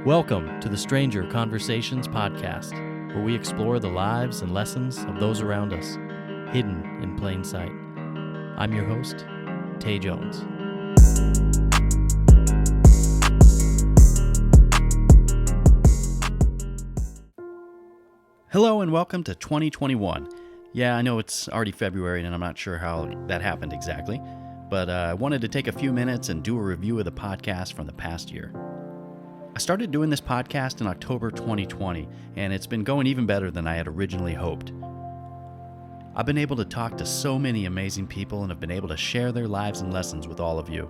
Welcome to the Stranger Conversations podcast, where we explore the lives and lessons of those around us, hidden in plain sight. I'm your host, Tay Jones. Hello and welcome to 2021. Yeah, I know it's already February and I'm not sure how that happened exactly, but I wanted to take a few minutes and do a review of the podcast from the past year. I started doing this podcast in October 2020, and it's been going even better than I had originally hoped. I've been able to talk to so many amazing people and have been able to share their lives and lessons with all of you.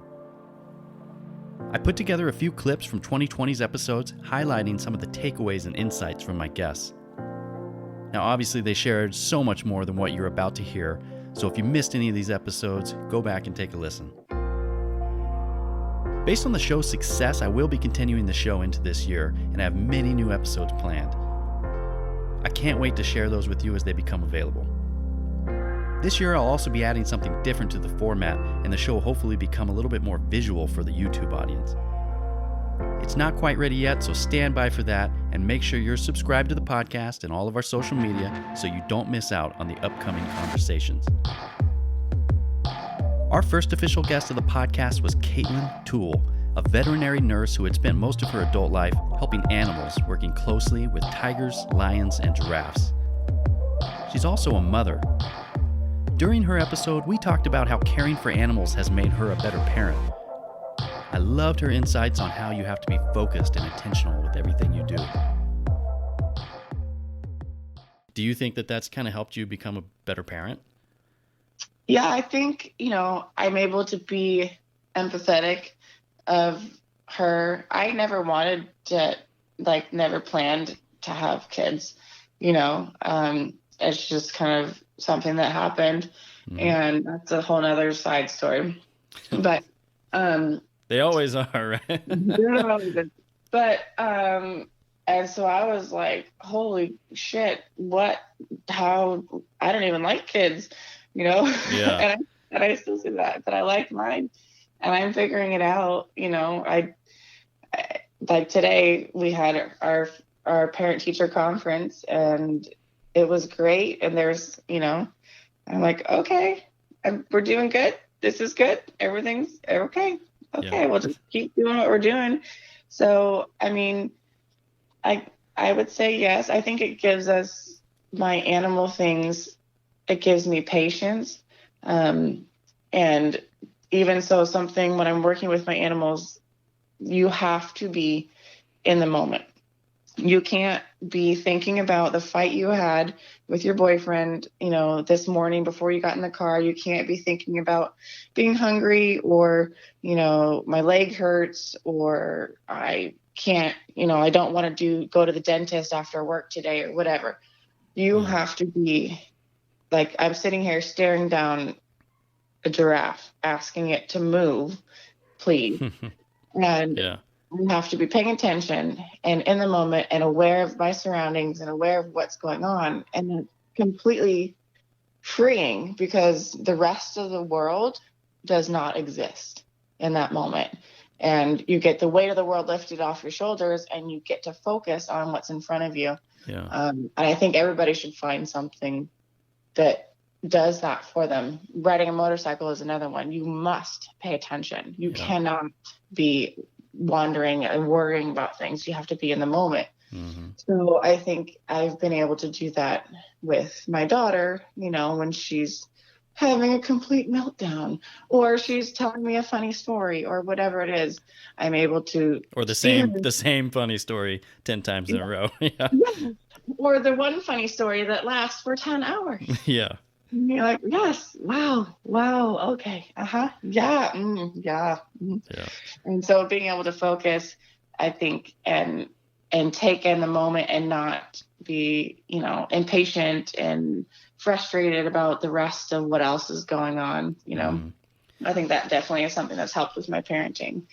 I put together a few clips from 2020's episodes highlighting some of the takeaways and insights from my guests. Now, obviously, they shared so much more than what you're about to hear, so if you missed any of these episodes, go back and take a listen. Based on the show's success, I will be continuing the show into this year and have many new episodes planned. I can't wait to share those with you as they become available. This year, I'll also be adding something different to the format, and the show will hopefully become a little bit more visual for the YouTube audience. It's not quite ready yet, so stand by for that, and make sure you're subscribed to the podcast and all of our social media so you don't miss out on the upcoming conversations. Our first official guest of the podcast was Toole, a veterinary nurse who had spent most of her adult life helping animals, working closely with tigers, lions, and giraffes. She's also a mother. During her episode, we talked about how caring for animals has made her a better parent. I loved her insights on how you have to be focused and intentional with everything you do. Do you think that that's kind of helped you become a better parent? Yeah, I think, I'm able to be empathetic of her. I never wanted to, never planned to have kids, it's just kind of something that happened. Mm-hmm. And that's a whole nother side story. But, they always are, right? But, and so I was like, holy shit, how, I don't even like kids. Yeah. and I still say that I like mine, and I'm figuring it out. I like today we had our parent teacher conference, and it was great. And there's, I'm like, okay, we're doing good. This is good. Everything's okay. Okay. Yeah. We'll just keep doing what we're doing. So, I would say yes. I think it gives us my animal things. It gives me patience. And even so, when I'm working with my animals, you have to be in the moment. You can't be thinking about the fight you had with your boyfriend, this morning before you got in the car. You can't be thinking about being hungry or, my leg hurts, or I can't, I don't want to go to the dentist after work today or whatever. You have to be like, I'm sitting here staring down a giraffe, asking it to move, please. And I have to be paying attention and in the moment and aware of my surroundings and aware of what's going on, and completely freeing, because the rest of the world does not exist in that moment. And you get the weight of the world lifted off your shoulders, and you get to focus on what's in front of you. Yeah. And I think everybody should find something that does that for them. Riding a motorcycle is another one. You must pay attention. You cannot be wandering and worrying about things. You have to be in the moment. Mm-hmm. So I think I've been able to do that with my daughter, when she's having a complete meltdown, or she's telling me a funny story, or whatever it is, I'm able to. Or the same funny story 10 times in a row. Yeah. Or the one funny story that lasts for 10 hours. Yeah. And you're like, yes, wow, okay, yeah, yeah. And so being able to focus, I think, and take in the moment and not be, impatient and frustrated about the rest of what else is going on. I think that definitely is something that's helped with my parenting.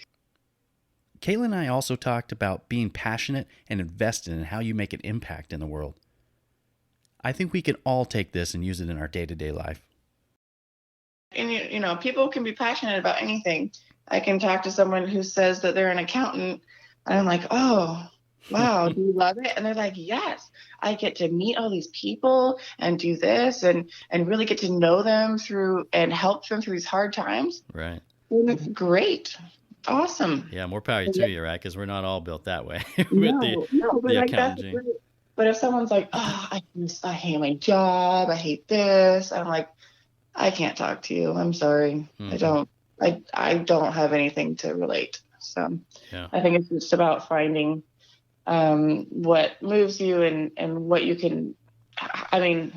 Kayla and I also talked about being passionate and invested in how you make an impact in the world. I think we can all take this and use it in our day-to-day life. And, people can be passionate about anything. I can talk to someone who says that they're an accountant And I'm like, oh, wow, do you love it? And they're like, yes, I get to meet all these people and do this and really get to know them through and help them through these hard times. Right. And it's great. Awesome. Yeah, more power to you, right? Because we're not all built that way with No, but the like accountant that's gene. great. But if someone's like, oh, I hate my job, I hate this, I'm like, I can't talk to you. I'm sorry. Mm-hmm. I don't have anything to relate. So Yeah. I think it's just about finding what moves you and what you can. I mean,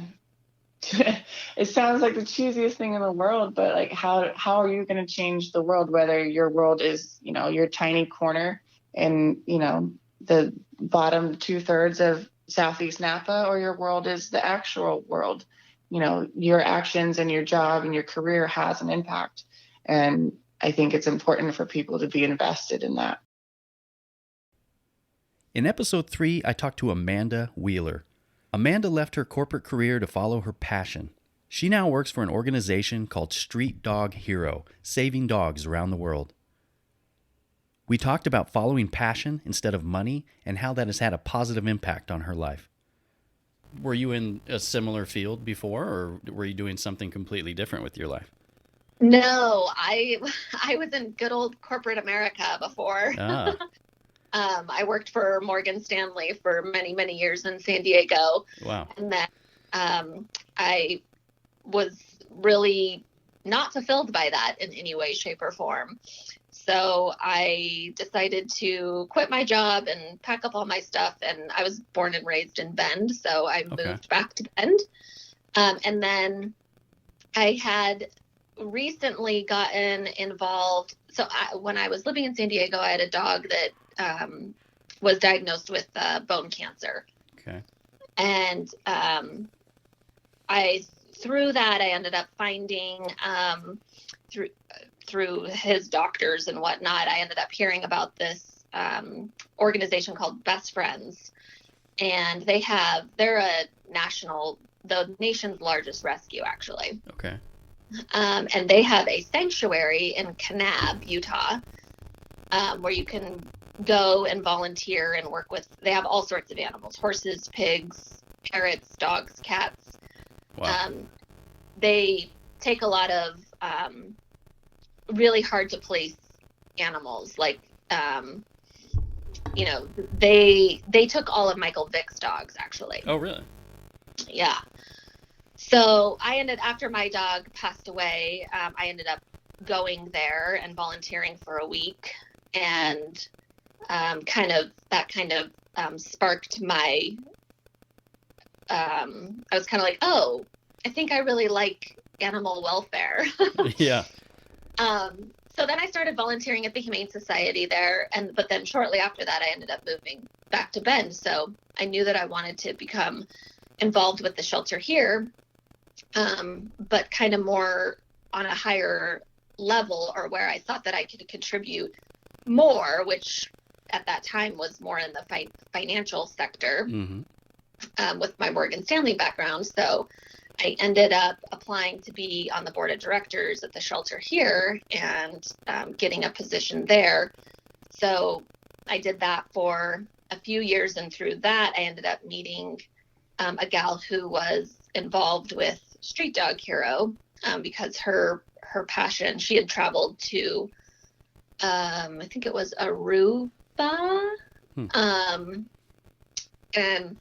it sounds like the cheesiest thing in the world, but like, how are you going to change the world? Whether your world is, your tiny corner in, the bottom 2/3 of Southeast Napa, or your world is the actual world. Your actions and your job and your career has an impact, and I think it's important for people to be invested in that. In episode 3, I talked to Amanda Wheeler. Amanda left her corporate career to follow her passion. She now works for an organization called Street Dog Hero, saving dogs around the world. We talked about following passion instead of money and how that has had a positive impact on her life. Were you in a similar field before, or were you doing something completely different with your life? No, I was in good old corporate America before. Ah. I worked for Morgan Stanley for many, many years in San Diego. Wow. And then I was really not fulfilled by that in any way, shape, or form. So I decided to quit my job and pack up all my stuff. And I was born and raised in Bend, so I moved back to Bend. And then I had recently gotten involved. So when I was living in San Diego, I had a dog that was diagnosed with bone cancer. Okay. And through that, I ended up finding through his doctors and whatnot, I ended up hearing about this organization called Best Friends. And they're the nation's largest rescue, actually. Okay. And they have a sanctuary in Kanab, Utah, where you can go and volunteer and work with. They have all sorts of animals: horses, pigs, parrots, dogs, cats. Wow. They take a lot of really hard to place animals, like they took all of Michael Vick's dogs, actually. Oh, really? Yeah. So after my dog passed away, I ended up going there and volunteering for a week, and sparked my. I was kind of like, oh, I think I really like animal welfare. Yeah. So then I started volunteering at the Humane Society there, but then shortly after that, I ended up moving back to Bend. So I knew that I wanted to become involved with the shelter here, but kind of more on a higher level, or where I thought that I could contribute more, which at that time was more in the financial sector. Mm-hmm. With my Morgan Stanley background. So I ended up applying to be on the board of directors at the shelter here and getting a position there. So I did that for a few years, and through that, I ended up meeting a gal who was involved with Street Dog Hero because her passion, she had traveled to, I think it was Aruba, and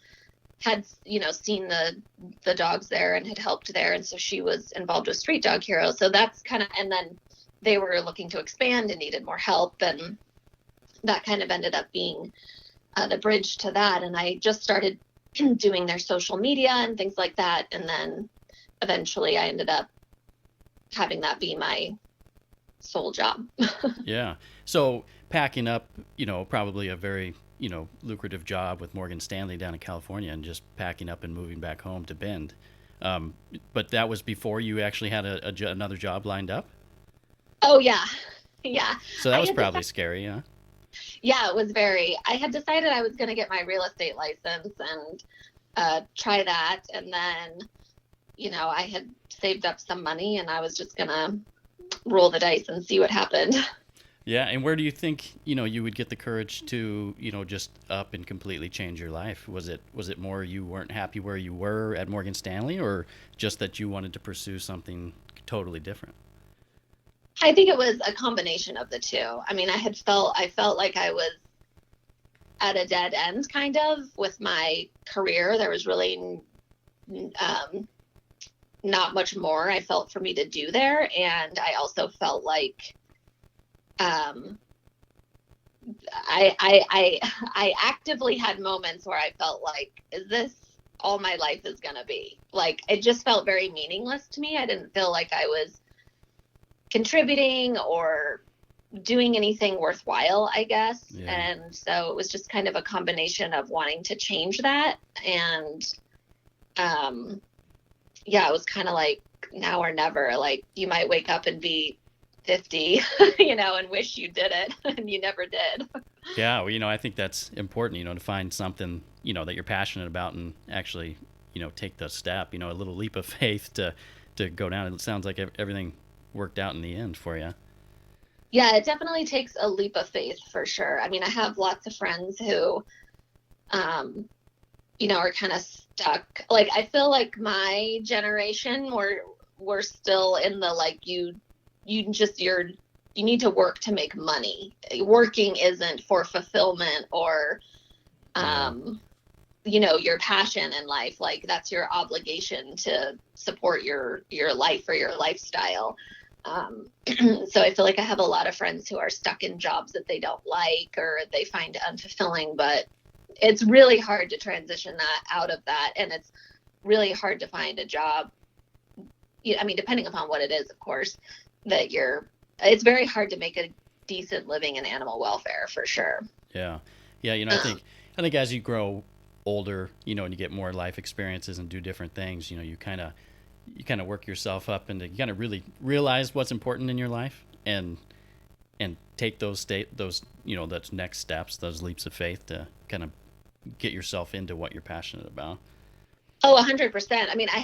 had seen the dogs there and had helped there, and so she was involved with Street Dog Hero. So that's and then they were looking to expand and needed more help, and that kind of ended up being the bridge to that. And I just started doing their social media and things like that, and then eventually I ended up having that be my sole job. Yeah. So packing up, probably a very lucrative job with Morgan Stanley down in California, and just packing up and moving back home to Bend. But that was before you actually had another job lined up? Oh, yeah. Yeah. So that was probably scary, huh? Yeah, it was very. I had decided I was going to get my real estate license and try that. And then, I had saved up some money, and I was just going to roll the dice and see what happened. Yeah, and where do you think, you would get the courage to, just up and completely change your life? Was it more you weren't happy where you were at Morgan Stanley, or just that you wanted to pursue something totally different? I think it was a combination of the two. I mean, I felt like I was at a dead end kind of with my career. There was really not much more I felt for me to do there. And I also felt like I actively had moments where I felt like, is this all my life is going to be? Like, it just felt very meaningless to me. I didn't feel like I was contributing or doing anything worthwhile, I guess. Yeah. And so it was just kind of a combination of wanting to change that. And yeah, it was kind of like now or never. Like, you might wake up and be 50, and wish you did it, and you never did. Yeah, well, I think that's important, to find something, that you're passionate about and actually, take the step, a little leap of faith to go down. It sounds like everything worked out in the end for you. Yeah, it definitely takes a leap of faith for sure. I mean, I have lots of friends who, are kind of stuck. Like, I feel like my generation, we're still in the, like, you need to work to make money. Working isn't for fulfillment or, your passion in life. Like, that's your obligation to support your life or your lifestyle. So I feel like I have a lot of friends who are stuck in jobs that they don't like or they find unfulfilling, but it's really hard to transition that out of that. And it's really hard to find a job. I mean, depending upon what it is, of course, it's very hard to make a decent living in animal welfare for sure. Yeah. Yeah. I think as you grow older, and you get more life experiences and do different things, you kind of work yourself up and you kind of really realize what's important in your life and take those next steps, those leaps of faith to kind of get yourself into what you're passionate about. Oh, 100%. I mean, I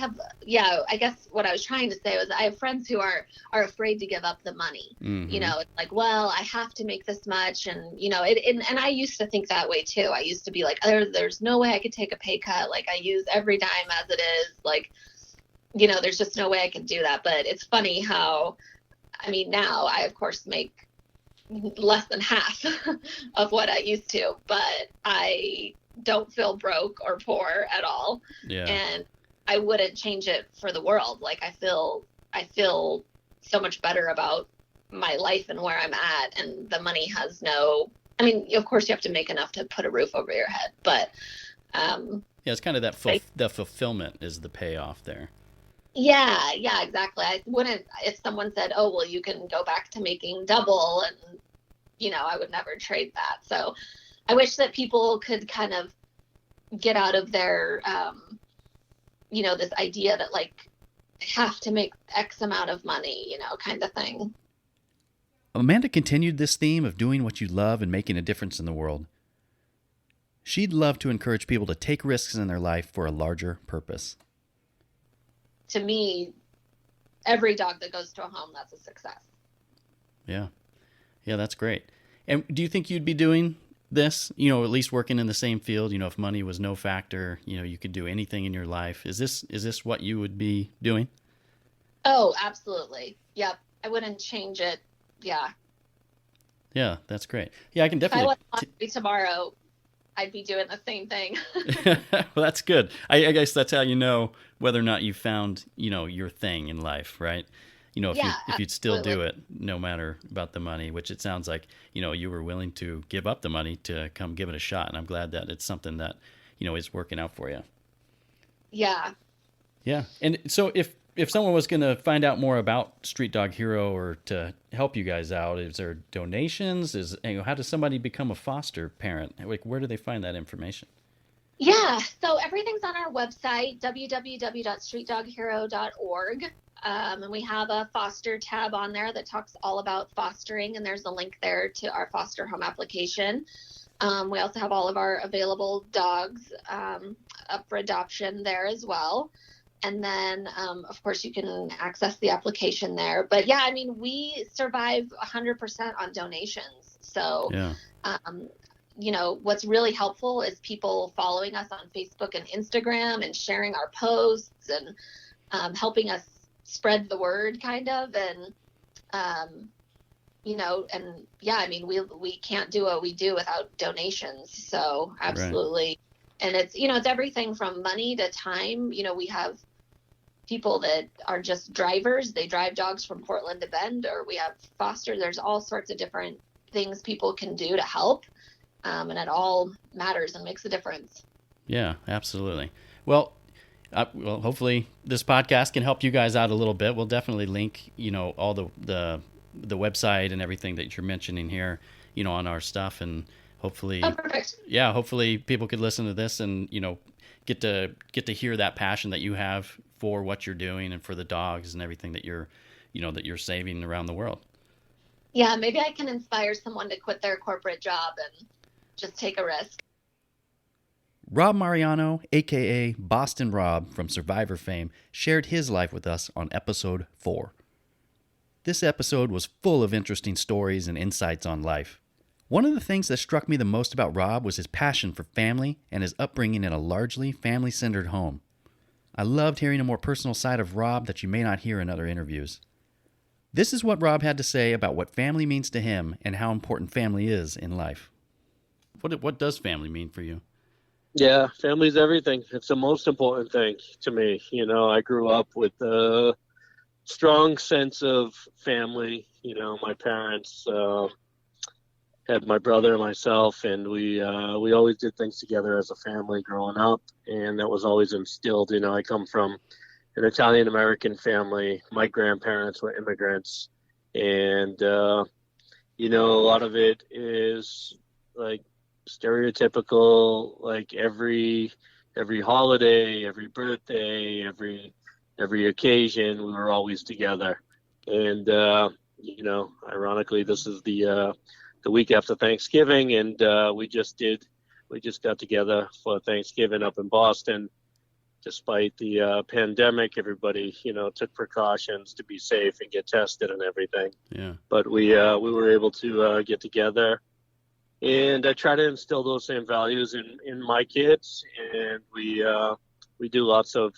guess what I was trying to say was I have friends who are afraid to give up the money. Mm-hmm. It's like, well, I have to make this much. And, and I used to think that way too. I used to be like, there's no way I could take a pay cut. Like, I use every dime as it is. Like, there's just no way I can do that. But it's funny how, I mean, now I, of course, make less than half of what I used to, but I don't feel broke or poor at all. Yeah. And I wouldn't change it for the world. Like, I feel so much better about my life and where I'm at, and the money has I mean, of course you have to make enough to put a roof over your head, but yeah, it's kind of that the fulfillment is the payoff there. Yeah, exactly. I wouldn't, if someone said, oh, well, you can go back to making double, and I would never trade that. So I wish that people could kind of get out of their, this idea that, like, I have to make X amount of money, kind of thing. Amanda continued this theme of doing what you love and making a difference in the world. She'd love to encourage people to take risks in their life for a larger purpose. To me, every dog that goes to a home, that's a success. Yeah. Yeah, that's great. And do you think you'd be doing this, at least working in the same field, if money was no factor, you could do anything in your life? Is this what you would be doing? Oh, absolutely. Yep. I wouldn't change it. Yeah. Yeah, that's great. Yeah, I can definitely. If I was tomorrow, I'd be doing the same thing. Well, that's good. I guess that's how you know whether or not you found, your thing in life, right? If you'd still do it, no matter about the money, which it sounds like, you were willing to give up the money to come give it a shot. And I'm glad that it's something that, is working out for you. Yeah. Yeah. And so if someone was going to find out more about Street Dog Hero or to help you guys out, is there donations? How does somebody become a foster parent? Like, where do they find that information? Yeah. So everything's on our website, www.streetdoghero.org. And we have a foster tab on there that talks all about fostering, and there's a link there to our foster home application. We also have all of our available dogs up for adoption there as well. And then, of course, you can access the application there. But yeah, I mean, we survive 100% on donations. So, Yeah. you know, what's really helpful is people following us on Facebook and Instagram and sharing our posts and helping us spread the word, kind of. And, you know, and yeah, I mean, we can't do what we do without donations. So absolutely. Right. And it's, you know, it's everything from money to time. You know, we have people that are just drivers. They drive dogs from Portland to Bend, or we have foster. There's all sorts of different things people can do to help. And it all matters and makes a difference. Yeah, absolutely. Well, hopefully this podcast can help you guys out a little bit. We'll definitely link, you know, all the website and everything that you're mentioning here, you know, on our stuff, and hopefully, hopefully people could listen to this and, you know, get to hear that passion that you have for what you're doing and for the dogs and everything that you're saving around the world. Yeah, maybe I can inspire someone to quit their corporate job and just take a risk. Rob Mariano, a.k.a. Boston Rob from Survivor fame, shared his life with us on episode 4. This episode was full of interesting stories and insights on life. One of the things that struck me the most about Rob was his passion for family and his upbringing in a largely family-centered home. I loved hearing a more personal side of Rob that you may not hear in other interviews. This is what Rob had to say about what family means to him and how important family is in life. What does family mean for you? Yeah, family's everything. It's the most important thing to me. You know, I grew up with a strong sense of family. You know, my parents had my brother and myself, and we always did things together as a family growing up, and that was always instilled. You know, I come from an Italian-American family. My grandparents were immigrants, and, you know, a lot of it is like stereotypical, like every holiday, every birthday, every occasion, we were always together. And you know, ironically, this is the week after Thanksgiving, and we just got together for Thanksgiving up in Boston. Despite the pandemic, everybody, you know, took precautions to be safe and get tested and everything. Yeah. But we were able to get together. And I try to instill those same values in my kids, and we do lots of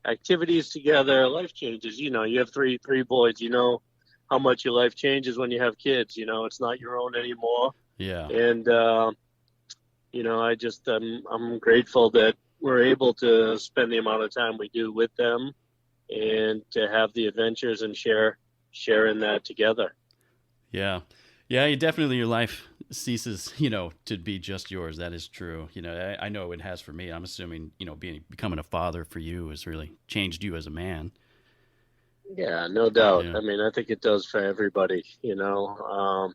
activities together. Life changes, you know. You have three boys. You know how much your life changes when you have kids. You know, it's not your own anymore. Yeah. And you know, I'm grateful that we're able to spend the amount of time we do with them, and to have the adventures and sharing that together. Yeah. Yeah, your life ceases, you know, to be just yours. That is true. You know, I know it has for me. I'm assuming, you know, becoming a father for you has really changed you as a man. Yeah, no doubt. Yeah. I mean, I think it does for everybody, you know.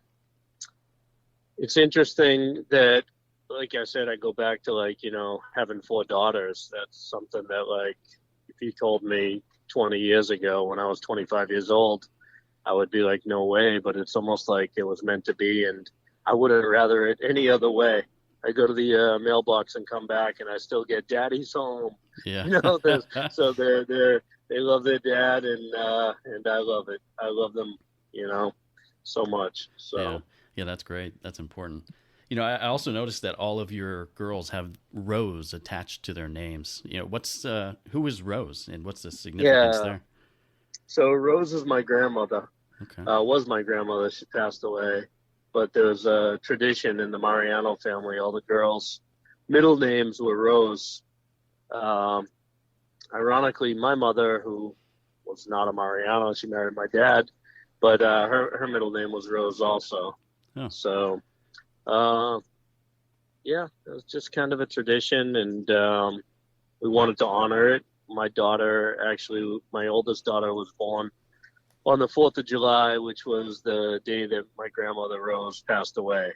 It's interesting that, like I said, I go back to, like, you know, having 4 daughters. That's something that, like, if you told me 20 years ago when I was 25 years old, I would be like, no way. But it's almost like it was meant to be, and I wouldn't rather it any other way. I go to the mailbox and come back, and I still get "Daddy's home." Yeah. You know, so they love their dad, and I love it. I love them, you know, so much. So yeah, that's great. That's important. You know, I also noticed that all of your girls have Rose attached to their names. You know, who is Rose, and what's the significance there? So Rose is my grandmother. Okay. Was my grandmother. She passed away. But there was a tradition in the Mariano family. All the girls' middle names were Rose. Ironically, my mother, who was not a Mariano, she married my dad, but her middle name was Rose also. Oh. So, yeah, it was just kind of a tradition, and we wanted to honor it. My oldest daughter was born on the 4th of July, which was the day that my grandmother Rose passed away.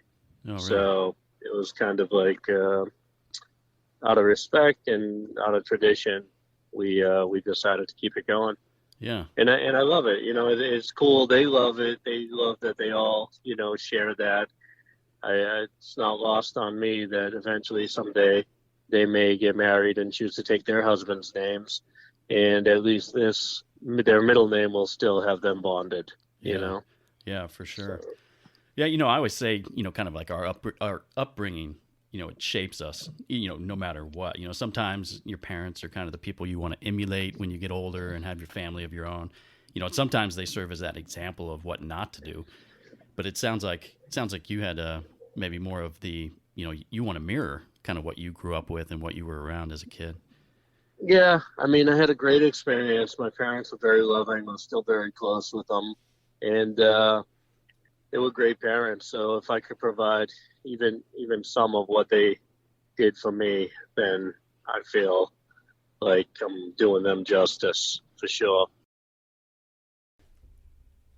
Oh, really? So it was kind of like, out of respect and out of tradition, we decided to keep it going. Yeah. And I love it. You know, it's cool. They love it. They love that they all, you know, share that. It's not lost on me that eventually someday they may get married and choose to take their husband's names. and at least their middle name will still have them bonded. Yeah. You know. Yeah, for sure. So, Yeah, I always say, kind of like our upbringing, it shapes us, no matter what. Sometimes your parents are kind of the people you want to emulate when you get older and have your family of your own. Sometimes they serve as that example of what not to do. But it sounds like you had maybe more of the, you want to mirror kind of what you grew up with and what you were around as a kid. yeah, I mean, I had a great experience. My parents were very loving. I was still very close with them, and they were great parents. So if I could provide even some of what they did for me, then I feel like I'm doing them justice for sure.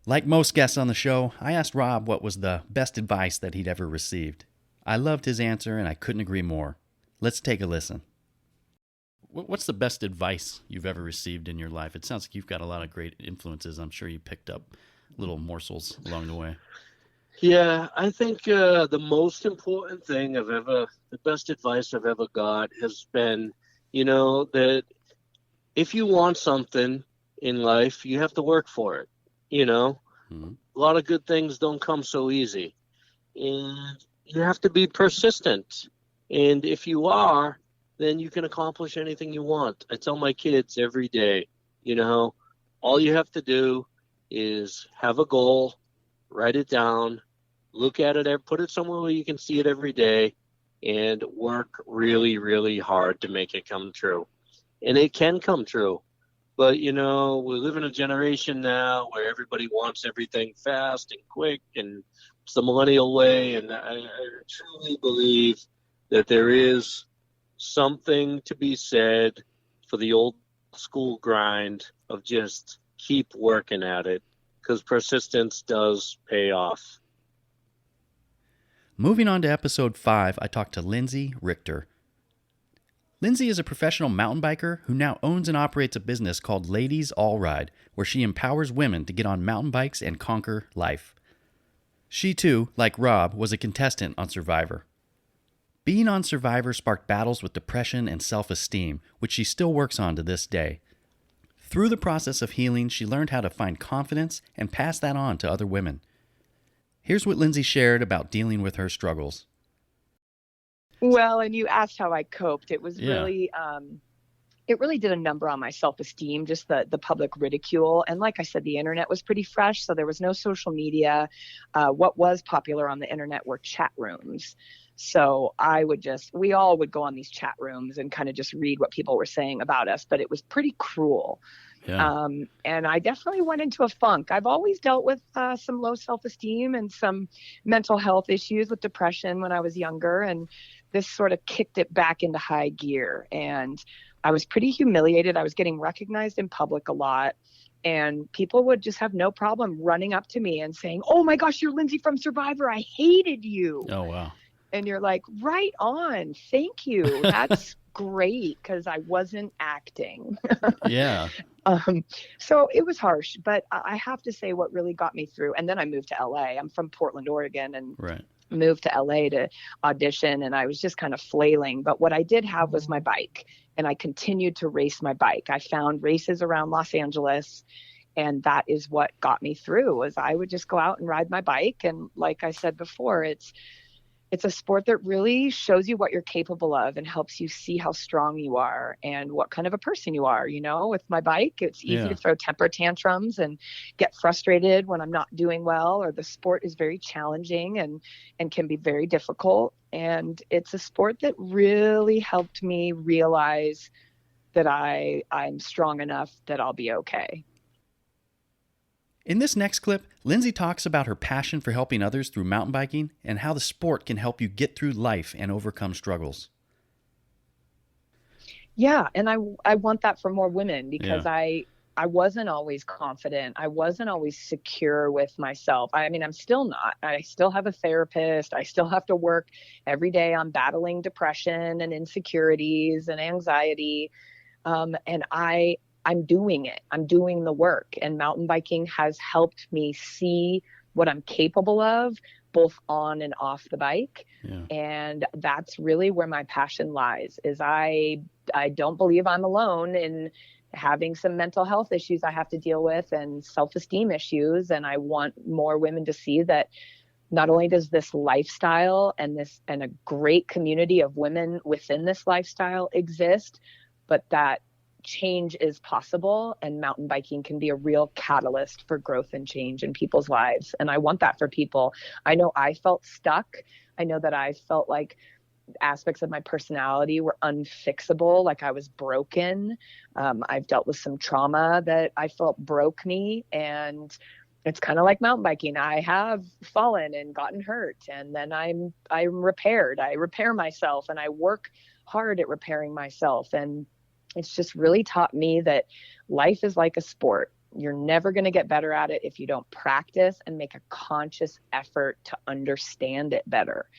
Like most guests on the show, I asked Rob what was the best advice that he'd ever received. I loved his answer, and I couldn't agree more. Let's take a listen. What's the best advice you've ever received in your life? It sounds like you've got a lot of great influences. I'm sure you picked up little morsels along the way. Yeah, I think the most important thing the best advice I've ever got has been, that if you want something in life, you have to work for it. Mm-hmm. A lot of good things don't come so easy, and you have to be persistent. And if you are, then you can accomplish anything you want. I tell my kids every day, all you have to do is have a goal, write it down, look at it, put it somewhere where you can see it every day, and work really, really hard to make it come true. And it can come true. But, we live in a generation now where everybody wants everything fast and quick, and it's the millennial way. And I truly believe that there is something to be said for the old school grind of just keep working at it, because persistence does pay off. Moving on to episode 5, I talked to Lindsay Richter. Lindsay is a professional mountain biker who now owns and operates a business called Ladies All Ride, where she empowers women to get on mountain bikes and conquer life. She too, like Rob, was a contestant on Survivor. Being on Survivor sparked battles with depression and self-esteem, which she still works on to this day. Through the process of healing, she learned how to find confidence and pass that on to other women. Here's what Lindsay shared about dealing with her struggles. Well, and you asked how I coped. It was Yeah. really, it really did a number on my self-esteem, just the public ridicule. And like I said, the internet was pretty fresh, so there was no social media. What was popular on the internet were chat rooms. So we all would go on these chat rooms and kind of just read what people were saying about us, but it was pretty cruel. Yeah. And I definitely went into a funk. I've always dealt with some low self-esteem and some mental health issues with depression when I was younger. And this sort of kicked it back into high gear. And I was pretty humiliated. I was getting recognized in public a lot. And people would just have no problem running up to me and saying, "Oh my gosh, you're Lindsay from Survivor. I hated you." Oh, wow. And you're like, right on. Thank you. That's great, because I wasn't acting. Yeah. So it was harsh, but I have to say what really got me through. And then I moved to LA. I'm from Portland, Oregon, and Right. moved to LA to audition, and I was just kind of flailing. But what I did have was my bike, and I continued to race my bike. I found races around Los Angeles, and that is what got me through. Was I would just go out and ride my bike. And like I said before, it's a sport that really shows you what you're capable of and helps you see how strong you are and what kind of a person you are. With my bike, it's easy to throw temper tantrums and get frustrated when I'm not doing well, or the sport is very challenging and can be very difficult. And it's a sport that really helped me realize that I'm strong enough that I'll be okay. In this next clip, Lindsay talks about her passion for helping others through mountain biking and how the sport can help you get through life and overcome struggles. Yeah, and I want that for more women, because Yeah. I wasn't always confident. I wasn't always secure with myself. I mean, I'm still not. I still have a therapist. I still have to work every day on battling depression and insecurities and anxiety. And I'm doing it. I'm doing the work. And mountain biking has helped me see what I'm capable of, both on and off the bike. Yeah. And that's really where my passion lies, is I don't believe I'm alone having some mental health issues I have to deal with and self-esteem issues. And I want more women to see that not only does this lifestyle and a great community of women within this lifestyle exist, but that change is possible, and mountain biking can be a real catalyst for growth and change in people's lives. And I want that for people. I know I felt stuck. I know that I felt like aspects of my personality were unfixable, like I was broken. I've dealt with some trauma that I felt broke me, and it's kind of like mountain biking. I have fallen and gotten hurt, and then I'm repaired. I repair myself, and I work hard at repairing myself. And it's just really taught me that life is like a sport. You're never going to get better at it if you don't practice and make a conscious effort to understand it better.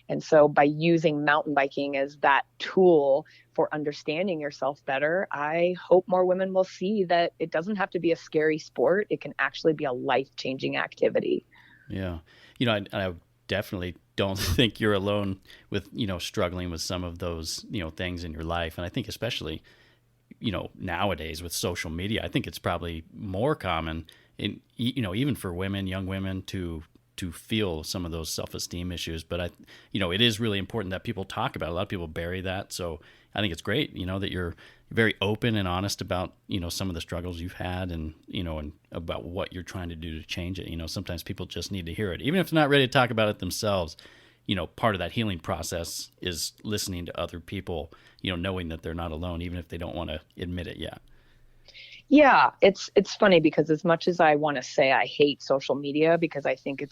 And so by using mountain biking as that tool for understanding yourself better, I hope more women will see that it doesn't have to be a scary sport. It can actually be a life-changing activity. Yeah. I definitely don't think you're alone with, struggling with some of those, things in your life. And I think especially, nowadays with social media, I think it's probably more common in, even for women, young women to feel some of those self-esteem issues. But it is really important that people talk about it. A lot of people bury that. So I think it's great, that you're very open and honest about, some of the struggles you've had and about what you're trying to do to change it. Sometimes people just need to hear it, even if they're not ready to talk about it themselves. Part of that healing process is listening to other people, knowing that they're not alone, even if they don't want to admit it yet. Yeah, it's funny because as much as I want to say I hate social media, because I think it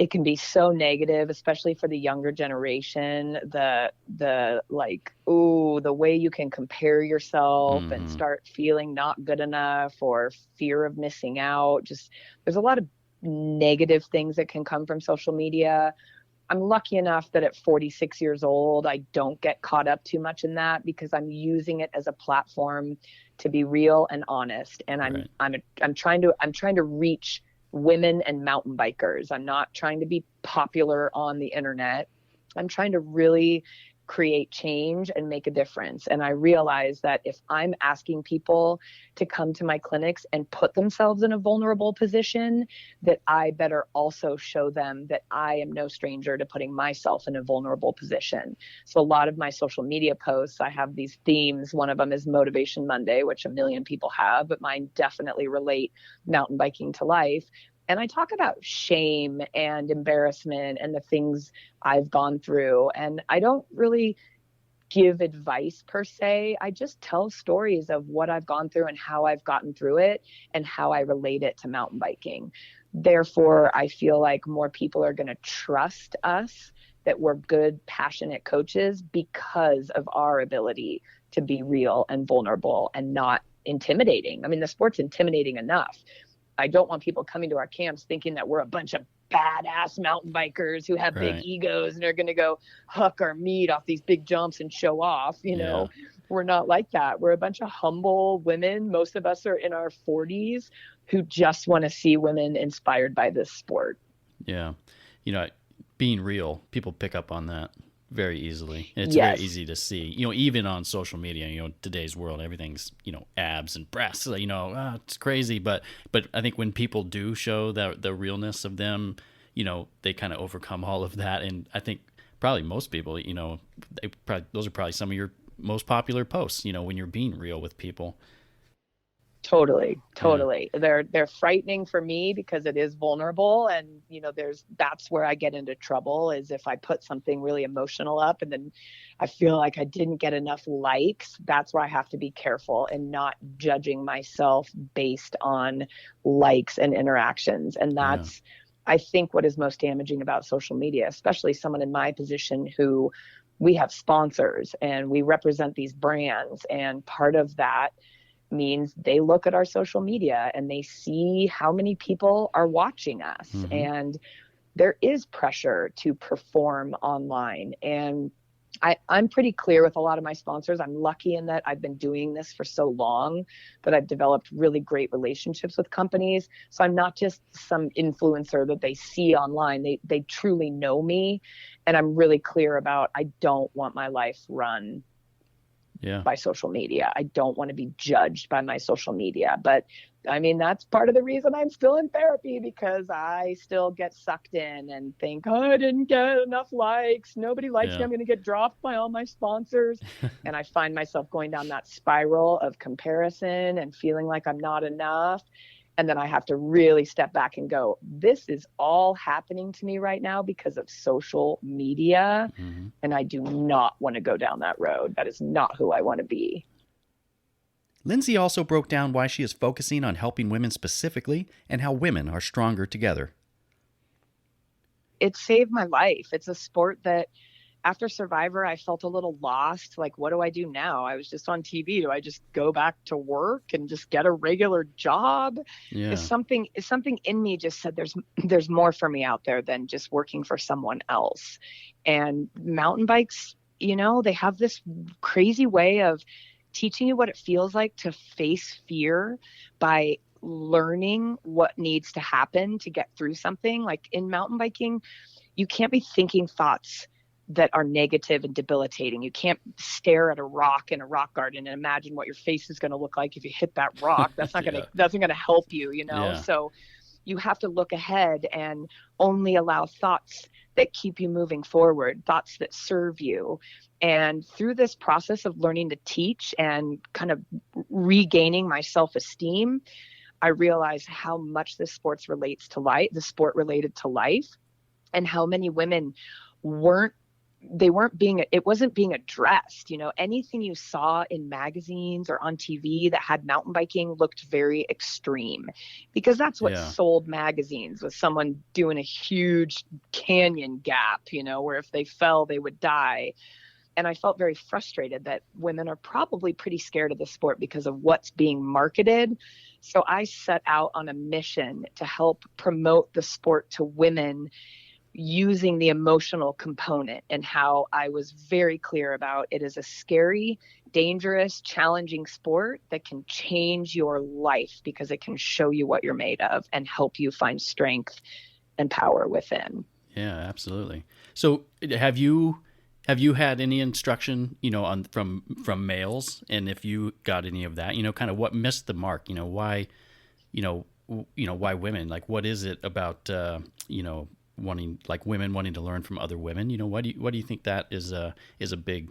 can be so negative, especially for the younger generation, the way you can compare yourself and start feeling not good enough or fear of missing out. Just there's a lot of negative things that can come from social media. I'm lucky enough that at 46 years old, I don't get caught up too much in that because I'm using it as a platform to be real and honest. And I'm trying to reach women and mountain bikers. I'm not trying to be popular on the internet. I'm trying to really create change and make a difference. And I realize that if I'm asking people to come to my clinics and put themselves in a vulnerable position, that I better also show them that I am no stranger to putting myself in a vulnerable position. So a lot of my social media posts, I have these themes. One of them is Motivation Monday, which a million people have, but mine definitely relate mountain biking to life. And I talk about shame and embarrassment and the things I've gone through. And I don't really give advice per se. I just tell stories of what I've gone through and how I've gotten through it and how I relate it to mountain biking. Therefore, I feel like more people are going to trust us, that we're good, passionate coaches because of our ability to be real and vulnerable and not intimidating. I mean, the sport's intimidating enough. I don't want people coming to our camps thinking that we're a bunch of badass mountain bikers who have big egos and are going to go huck our meat off these big jumps and show off. We're not like that. We're a bunch of humble women. Most of us are in our 40s who just want to see women inspired by this sport. Yeah. Being real, people pick up on that very easily. It's very easy to see, even on social media, today's world, everything's, abs and breasts, it's crazy. But I think when people do show the realness of them, they kind of overcome all of that. And I think probably most people, those are probably some of your most popular posts, when you're being real with people. Totally. Yeah. They're frightening for me because it is vulnerable. And, that's where I get into trouble, is if I put something really emotional up and then I feel like I didn't get enough likes. That's where I have to be careful and not judging myself based on likes and interactions. And that's, I think, what is most damaging about social media, especially someone in my position who we have sponsors and we represent these brands. And part of that means they look at our social media and they see how many people are watching us. And there is pressure to perform online. And I'm pretty clear with a lot of my sponsors. I'm lucky in that I've been doing this for so long that I've developed really great relationships with companies. So I'm not just some influencer that they see online. They truly know me. And I'm really clear about, I don't want my life run Yeah. by social media. I don't want to be judged by my social media. But I mean, that's part of the reason I'm still in therapy, because I still get sucked in and think, oh, I didn't get enough likes. Nobody likes me. I'm going to get dropped by all my sponsors. And I find myself going down that spiral of comparison and feeling like I'm not enough. And then I have to really step back and go, this is all happening to me right now because of social media. Mm-hmm. And I do not want to go down that road. That is not who I want to be. Lindsay also broke down why she is focusing on helping women specifically and how women are stronger together. It saved my life. It's a sport that after Survivor, I felt a little lost. Like, what do I do now? I was just on TV. Do I just go back to work and just get a regular job? Yeah. It's something in me just said there's more for me out there than just working for someone else. And mountain bikes, they have this crazy way of teaching you what it feels like to face fear by learning what needs to happen to get through something. Like in mountain biking, you can't be thinking thoughts that are negative and debilitating. You can't stare at a rock in a rock garden and imagine what your face is going to look like if you hit that rock. That's not going to, that's not going to help you, Yeah. So you have to look ahead and only allow thoughts that keep you moving forward, thoughts that serve you. And through this process of learning to teach and kind of regaining my self-esteem, I realized how much the sport related to life, and how many women it wasn't being addressed. Anything you saw in magazines or on TV that had mountain biking looked very extreme, because that's what sold magazines, was someone doing a huge canyon gap, where if they fell, they would die. And I felt very frustrated that women are probably pretty scared of the sport because of what's being marketed. So I set out on a mission to help promote the sport to women using the emotional component, and how I was very clear about it is a scary, dangerous, challenging sport that can change your life because it can show you what you're made of and help you find strength and power within. Yeah, absolutely. So have you had any instruction, from males, and if you got any of that, kind of what missed the mark, why, why women, like, what is it about, women wanting to learn from other women? What do you think that is a big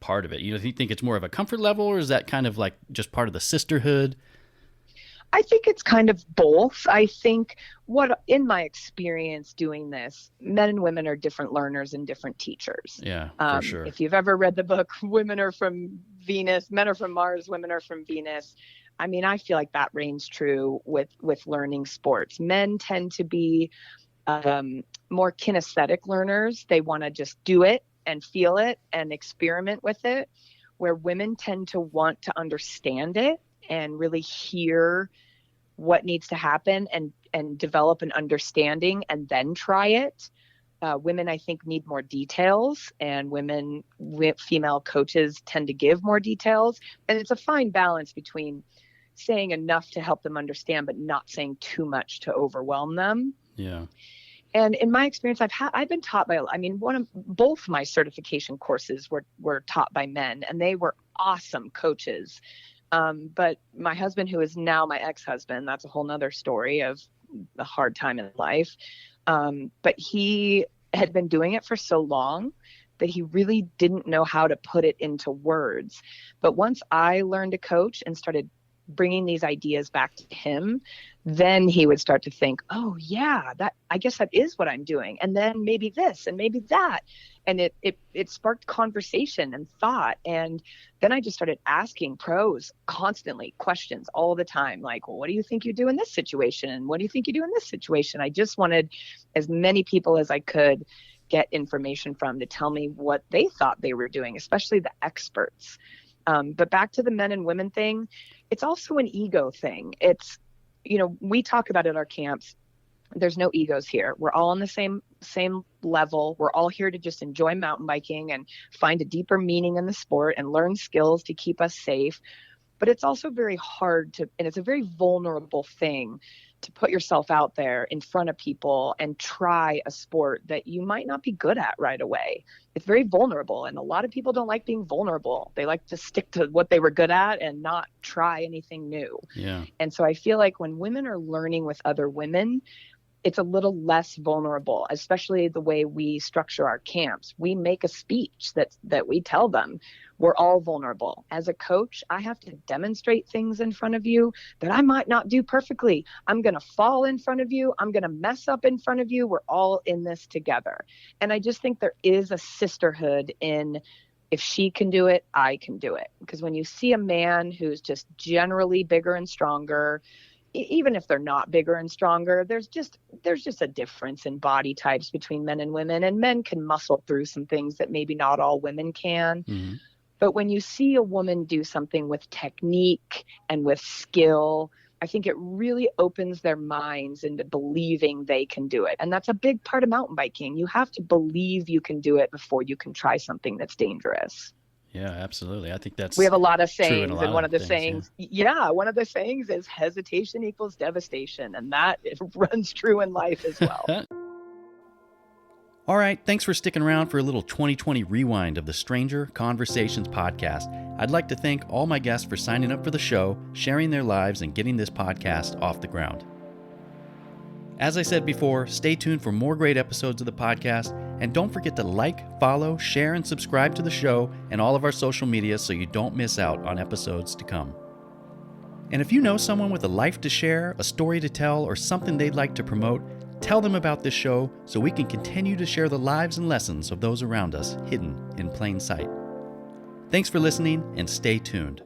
part of it? Do you think it's more of a comfort level, or is that kind of like just part of the sisterhood? I think it's kind of both. I think in my experience doing this, men and women are different learners and different teachers. Yeah, for sure. If you've ever read the book, Women Are From Venus, Men Are From Mars, Women Are From Venus. I mean, I feel like that reigns true with learning sports. Men tend to be more kinesthetic learners. They want to just do it and feel it and experiment with it, where women tend to want to understand it and really hear what needs to happen and develop an understanding and then try it. Women, I think, need more details, and female coaches tend to give more details. And it's a fine balance between saying enough to help them understand, but not saying too much to overwhelm them. Yeah. And in my experience, I've been taught by, both my certification courses were taught by men, and they were awesome coaches. But my husband, who is now my ex-husband, that's a whole nother story of a hard time in life. But he had been doing it for so long that he really didn't know how to put it into words. But once I learned to coach and started bringing these ideas back to him, then he would start to think, oh yeah, I guess that is what I'm doing. And then maybe this and maybe that. And it sparked conversation and thought. And then I just started asking pros constantly questions all the time. Like, well, what do you think you do in this situation? And what do you think you do in this situation? I just wanted as many people as I could get information from to tell me what they thought they were doing, especially the experts. But back to the men and women thing, it's also an ego thing. It's, we talk about at our camps, there's no egos here. We're all on the same level. We're all here to just enjoy mountain biking and find a deeper meaning in the sport and learn skills to keep us safe. But it's also very hard and it's a very vulnerable thing to put yourself out there in front of people and try a sport that you might not be good at right away. It's very vulnerable, and a lot of people don't like being vulnerable. They like to stick to what they were good at and not try anything new. Yeah. And so I feel like when women are learning with other women, it's a little less vulnerable, especially the way we structure our camps. We make a speech that we tell them we're all vulnerable. As a coach, I have to demonstrate things in front of you that I might not do perfectly. I'm going to fall in front of you. I'm going to mess up in front of you. We're all in this together. And I just think there is a sisterhood in, if she can do it, I can do it. Because when you see a man who's just generally bigger and stronger, even if they're not bigger and stronger, there's just a difference in body types between men and women, and men can muscle through some things that maybe not all women can. Mm-hmm. But when you see a woman do something with technique and with skill, I think it really opens their minds into believing they can do it. And that's a big part of mountain biking. You have to believe you can do it before you can try something that's dangerous. Yeah, absolutely. I think that's we have a lot of true in sayings, a lot and one of the things, sayings, one of the sayings is hesitation equals devastation, and that it runs true in life as well. All right, thanks for sticking around for a little 2020 rewind of the Stranger Conversations podcast. I'd like to thank all my guests for signing up for the show, sharing their lives, and getting this podcast off the ground. As I said before, stay tuned for more great episodes of the podcast, and don't forget to like, follow, share, and subscribe to the show and all of our social media so you don't miss out on episodes to come. And if you know someone with a life to share, a story to tell, or something they'd like to promote, tell them about this show so we can continue to share the lives and lessons of those around us hidden in plain sight. Thanks for listening, and stay tuned.